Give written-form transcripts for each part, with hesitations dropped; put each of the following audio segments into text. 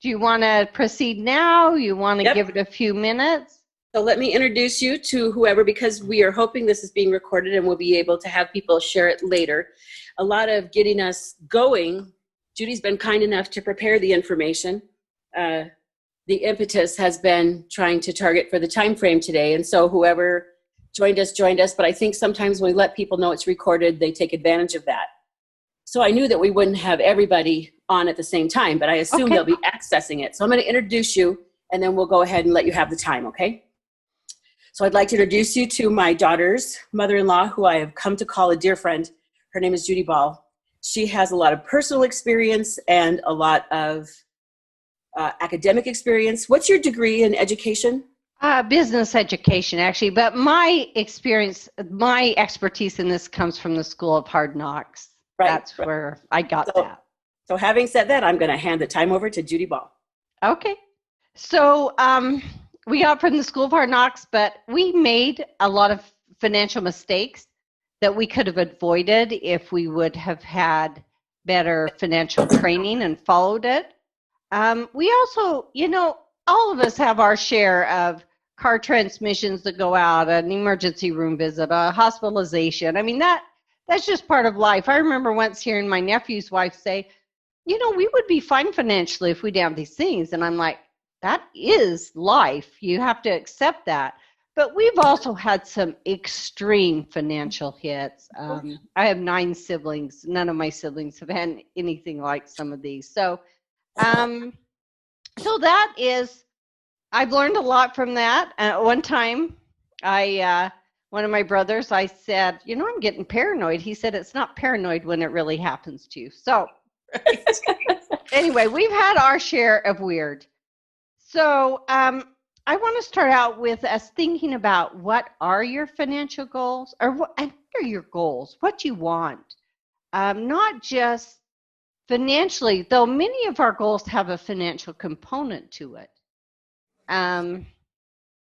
Do you want to proceed now? You want to Yep. give it a few minutes? So let me introduce you to whoever, because we are hoping this is being recorded and we'll be able to have people share it later. A lot of getting us going. Judy's been kind enough to prepare the information. The impetus has been trying to target for the time frame today. And so whoever joined us. But I think sometimes when we let people know it's recorded, they take advantage of that. So I knew that we wouldn't have everybody on at the same time, but I assume they'll be accessing it. So I'm going to introduce you, and then we'll go ahead and let you have the time, okay? So I'd like to introduce you to my daughter's mother-in-law, who I have come to call a dear friend. Her name is Judy Ball. She has a lot of personal experience and a lot of academic experience. What's your degree in education? Business education, actually. But my experience, my expertise in this comes from the School of Hard Knocks. Right. That's where I got that. So having said that, I'm going to hand the time over to Judy Ball. Okay. So we got from the School of Hard Knocks, but we made a lot of financial mistakes that we could have avoided if we would have had better financial training and followed it. We also, all of us have our share of car transmissions that go out, an emergency room visit, a hospitalization. I mean, that's just part of life. I remember once hearing my nephew's wife say, we would be fine financially if we didn't have these things. And I'm like, that is life. You have to accept that. But we've also had some extreme financial hits. I have 9 siblings. None of my siblings have had anything like some of these. So that is, I've learned a lot from that. One time, one of my brothers, I said, I'm getting paranoid. He said, it's not paranoid when it really happens to you. So anyway, we've had our share of weird. So I want to start out with us thinking about what are your financial goals, and what are your goals, what you want, not just financially, though many of our goals have a financial component to it.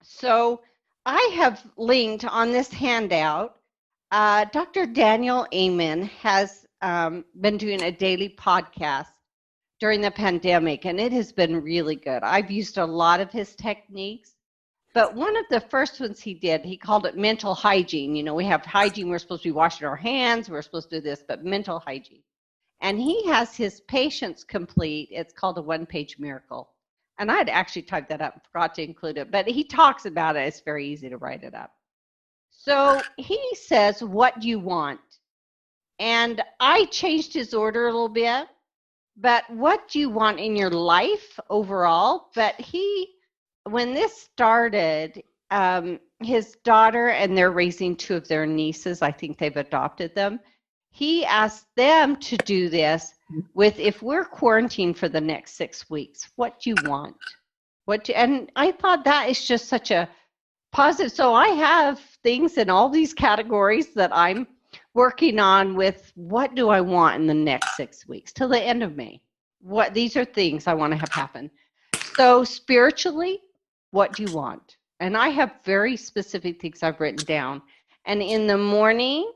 So I have linked on this handout, Dr. Daniel Amen has been doing a daily podcast during the pandemic, and it has been really good. I've used a lot of his techniques, but one of the first ones he did, he called it mental hygiene. We have hygiene, we're supposed to be washing our hands, we're supposed to do this, but mental hygiene. And he has his patients complete, it's called a one-page miracle. And I'd actually typed that up and forgot to include it, but he talks about it. It's very easy to write it up. So he says, what do you want? And I changed his order a little bit, but what do you want in your life overall? But when this started, his daughter, and they're raising 2 of their nieces, I think they've adopted them. He asked them to do this with, if we're quarantined for the next 6 weeks, what do you want? And I thought that is just such a positive. So I have things in all these categories that I'm working on with, what do I want in the next 6 weeks till the end of May? These are things I want to have happen. So spiritually, what do you want? And I have very specific things I've written down. And in the morning,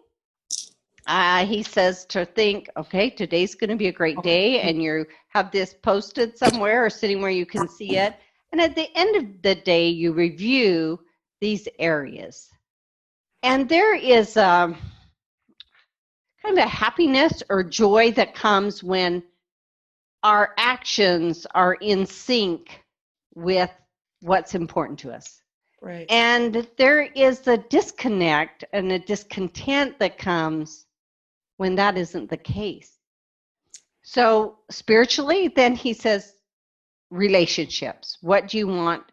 he says to think, okay, today's going to be a great day, and you have this posted somewhere or sitting where you can see it. And at the end of the day, you review these areas. And there is kind of a happiness or joy that comes when our actions are in sync with what's important to us. Right. And there is a disconnect and a discontent that comes when that isn't the case. So spiritually, then he says, relationships. What do you want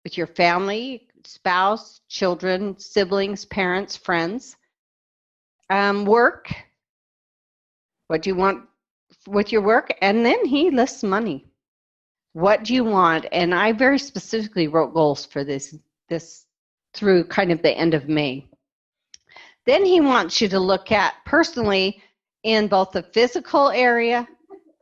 with your family, spouse, children, siblings, parents, friends? Work. What do you want with your work? And then he lists money. What do you want? And I very specifically wrote goals for this through kind of the end of May. Then he wants you to look at personally in both the physical area,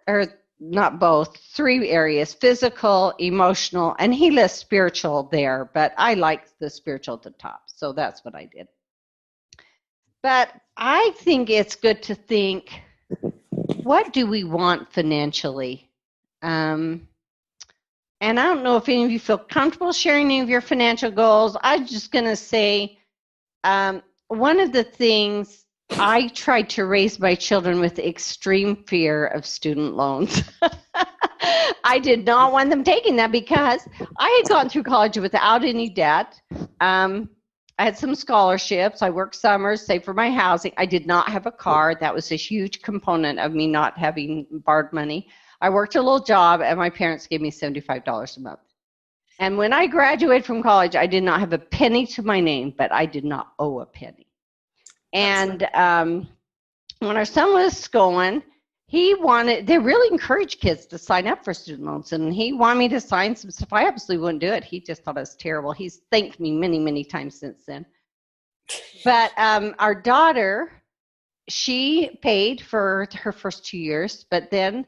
or not both, 3 areas, physical, emotional, and he lists spiritual there, but I like the spiritual at the top, so that's what I did. But I think it's good to think, what do we want financially? And I don't know if any of you feel comfortable sharing any of your financial goals. I'm just going to say one of the things I tried to raise my children with extreme fear of student loans. I did not want them taking that because I had gone through college without any debt. I had some scholarships. I worked summers, saved for my housing. I did not have a car. That was a huge component of me not having borrowed money. I worked a little job, and my parents gave me $75 a month. And when I graduated from college, I did not have a penny to my name, but I did not owe a penny. And when our son was going, they really encouraged kids to sign up for student loans. And he wanted me to sign some stuff. I absolutely wouldn't do it. He just thought it was terrible. He's thanked me many, many times since then. But our daughter, she paid for her first 2 years, but then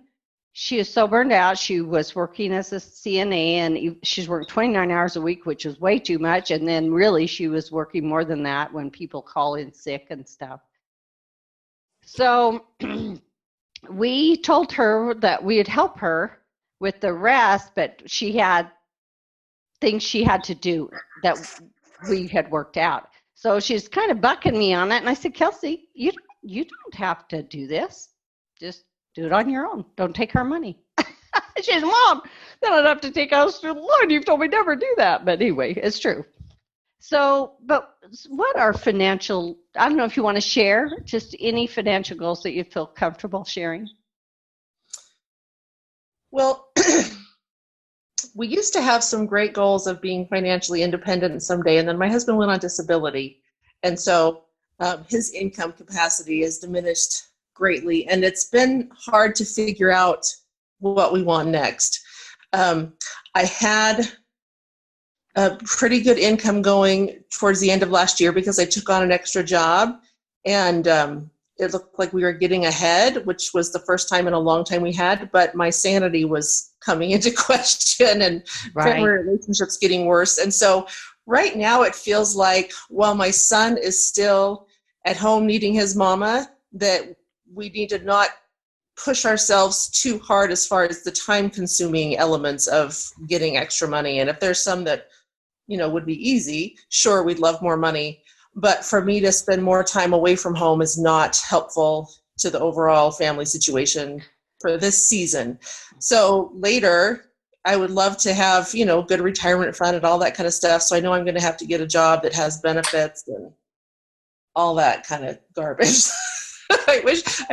she was so burned out. She was working as a CNA, and she's working 29 hours a week, which was way too much. And then really she was working more than that when people call in sick and stuff. So we told her that we would help her with the rest, but she had things she had to do that we had worked out. So she's kind of bucking me on it. And I said, Kelsey, you don't have to do this. Just do it on your own. Don't take her money. She said, Mom, then I'd have to take out a student loan. You've told me never do that. But anyway, it's true. So, but what are financial, I don't know if you want to share just any financial goals that you feel comfortable sharing. Well, we used to have some great goals of being financially independent someday, and then my husband went on disability. And so his income capacity has diminished greatly, and it's been hard to figure out what we want next. I had a pretty good income going towards the end of last year because I took on an extra job, and it looked like we were getting ahead, which was the first time in a long time we had, but my sanity was coming into question, and family relationships getting worse. And so right now it feels like while my son is still at home needing his mama, that we need to not push ourselves too hard as far as the time-consuming elements of getting extra money. And if there's some that, would be easy, sure, we'd love more money. But for me to spend more time away from home is not helpful to the overall family situation for this season. So later, I would love to have, good retirement fund and all that kind of stuff. So I know I'm going to have to get a job that has benefits and all that kind of garbage. I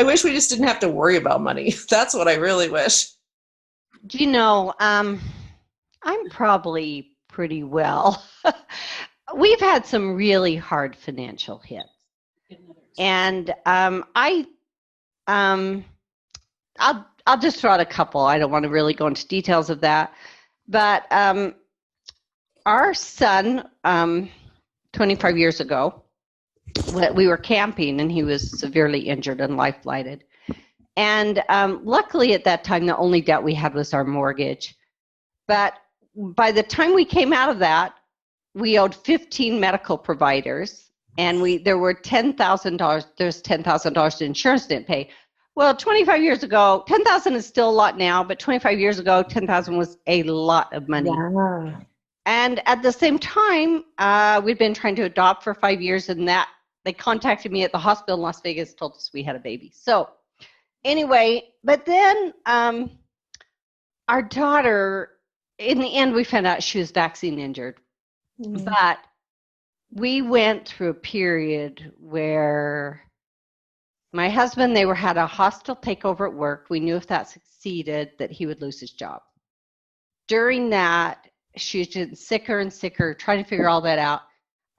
wish we just didn't have to worry about money. That's what I really wish. I'm probably pretty well. We've had some really hard financial hits. And I'll just throw out a couple. I don't want to really go into details of that. But our son, 25 years ago, we were camping, and he was severely injured and life-flighted. And luckily at that time, the only debt we had was our mortgage. But by the time we came out of that, we owed 15 medical providers, and there were $10,000. There's $10,000 insurance didn't pay. Well, 25 years ago, $10,000 is still a lot now, but 25 years ago, $10,000 was a lot of money. Yeah. And at the same time, we'd been trying to adopt for 5 years, and that they contacted me at the hospital in Las Vegas, told us we had a baby. So anyway, but then our daughter, in the end, we found out she was vaccine injured. Mm-hmm. But we went through a period where my husband, they had a hostile takeover at work. We knew if that succeeded that he would lose his job. During that, she was getting sicker and sicker, trying to figure all that out.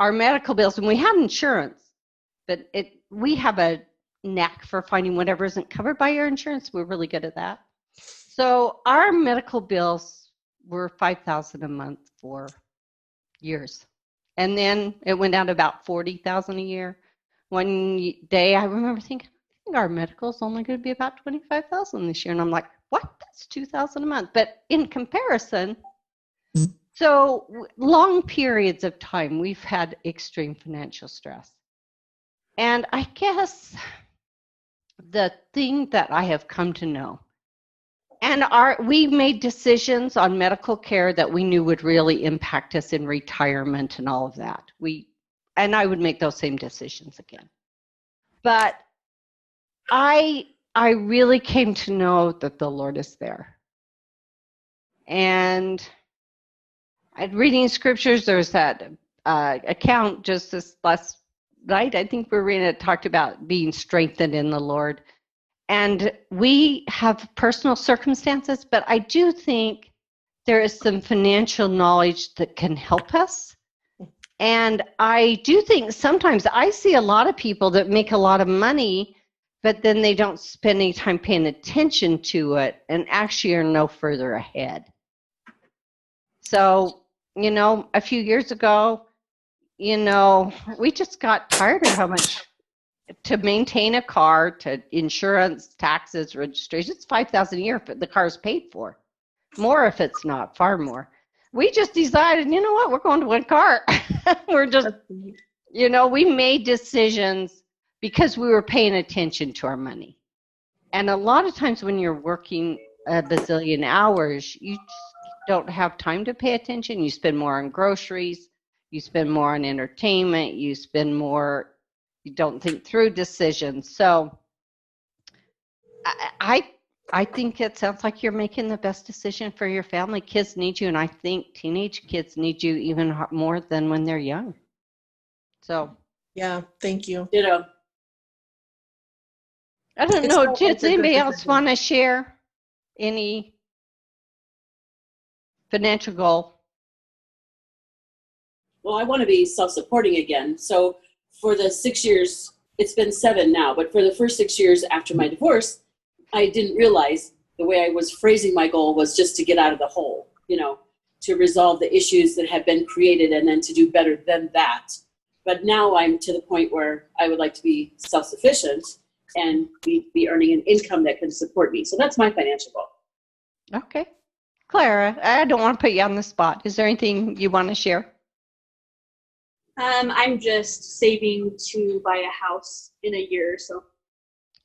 Our medical bills, and we have insurance, but we have a knack for finding whatever isn't covered by your insurance. We're really good at that. So our medical bills were $5,000 a month for years. And then it went down to about $40,000 a year. One day I remember thinking, I think our medical is only going to be about $25,000 this year. And I'm like, what? That's $2,000 a month. But in comparison, so long periods of time, we've had extreme financial stress. And I guess the thing that I have come to know And we made decisions on medical care that we knew would really impact us in retirement and all of that. And I would make those same decisions again. But I really came to know that the Lord is there. And reading scriptures, there's that account just this last night, I think we were reading it, talked about being strengthened in the Lord. And we have personal circumstances, but I do think there is some financial knowledge that can help us. And I do think sometimes I see a lot of people that make a lot of money, but then they don't spend any time paying attention to it and actually are no further ahead. So, a few years ago, we just got tired of how much to maintain a car, to insurance, taxes, registration. It's $5,000 a year if the car is paid for. More if it's not, far more. We just decided, you know what, we're going to one car. We're just, we made decisions because we were paying attention to our money. And a lot of times when you're working a bazillion hours, you just don't have time to pay attention. You spend more on groceries. You spend more on entertainment. You spend more, you don't think through decisions. So I think it sounds like you're making the best decision for your family. Kids need you, and I think teenage kids need you even more than when they're young. So. Yeah, thank you. Ditto. I don't know. Does anybody else want to share any financial goal? Well, I want to be self-supporting again. So for the 6 years, it's been 7 now, but for the first 6 years after my divorce, I didn't realize the way I was phrasing my goal was just to get out of the hole, to resolve the issues that have been created and then to do better than that. But now I'm to the point where I would like to be self-sufficient and be earning an income that can support me. So that's my financial goal. Okay. Clara, I don't want to put you on the spot. Is there anything you want to share? I'm just saving to buy a house in a year or so.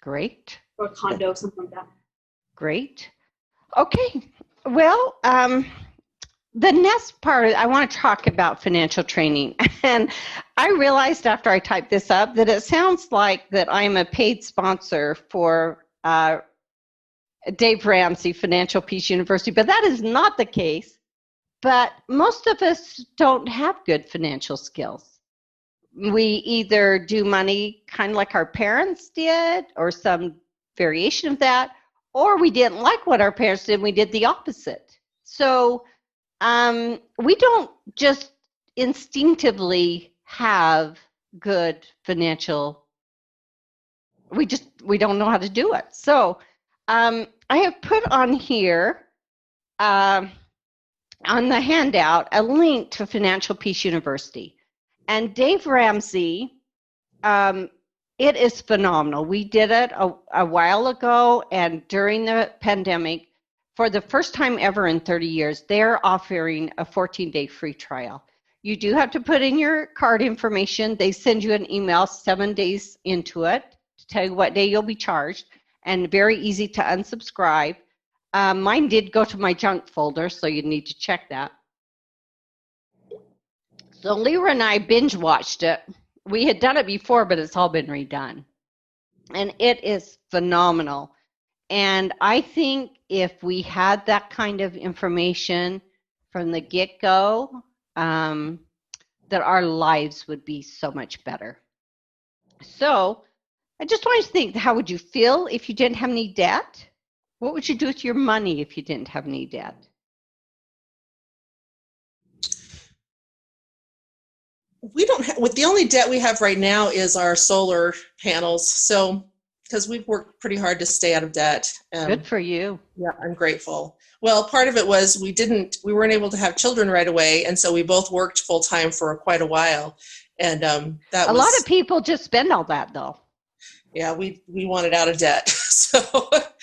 Great. Or a condo, something like that. Great. Okay. Well, the next part, I want to talk about financial training. And I realized after I typed this up that it sounds like that I'm a paid sponsor for Dave Ramsey, Financial Peace University, but that is not the case. But most of us don't have good financial skills. We either do money kind of like our parents did or some variation of that, or we didn't like what our parents did and we did the opposite. So we don't just instinctively have good financial, we don't know how to do it. So I have put on here on the handout a link to Financial Peace University. And Dave Ramsey, it is phenomenal. We did it a while ago, and during the pandemic, for the first time ever in 30 years, they're offering a 14-day free trial. You do have to put in your card information. They send you an email 7 days into it to tell you what day you'll be charged, and very easy to unsubscribe. Mine did go to my junk folder, so you need to check that. So Leroy and I binge watched it. We had done it before, but it's all been redone. And it is phenomenal. And I think if we had that kind of information from the get-go, that our lives would be so much better. So I just want you to think, how would you feel if you didn't have any debt? What would you do with your money if you didn't have any debt? We don't have, with the only debt we have right now is our solar panels. So, because we've worked pretty hard to stay out of debt. Good for you. Yeah, I'm grateful. Well, part of it was we weren't able to have children right away. And so we both worked full time for quite a while. And a lot of people just spend all that though. Yeah, we wanted out of debt. But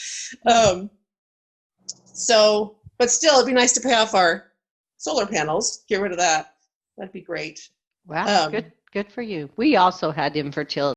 still it'd be nice to pay off our solar panels, get rid of that. That'd be great. Wow, good for you. We also had infertility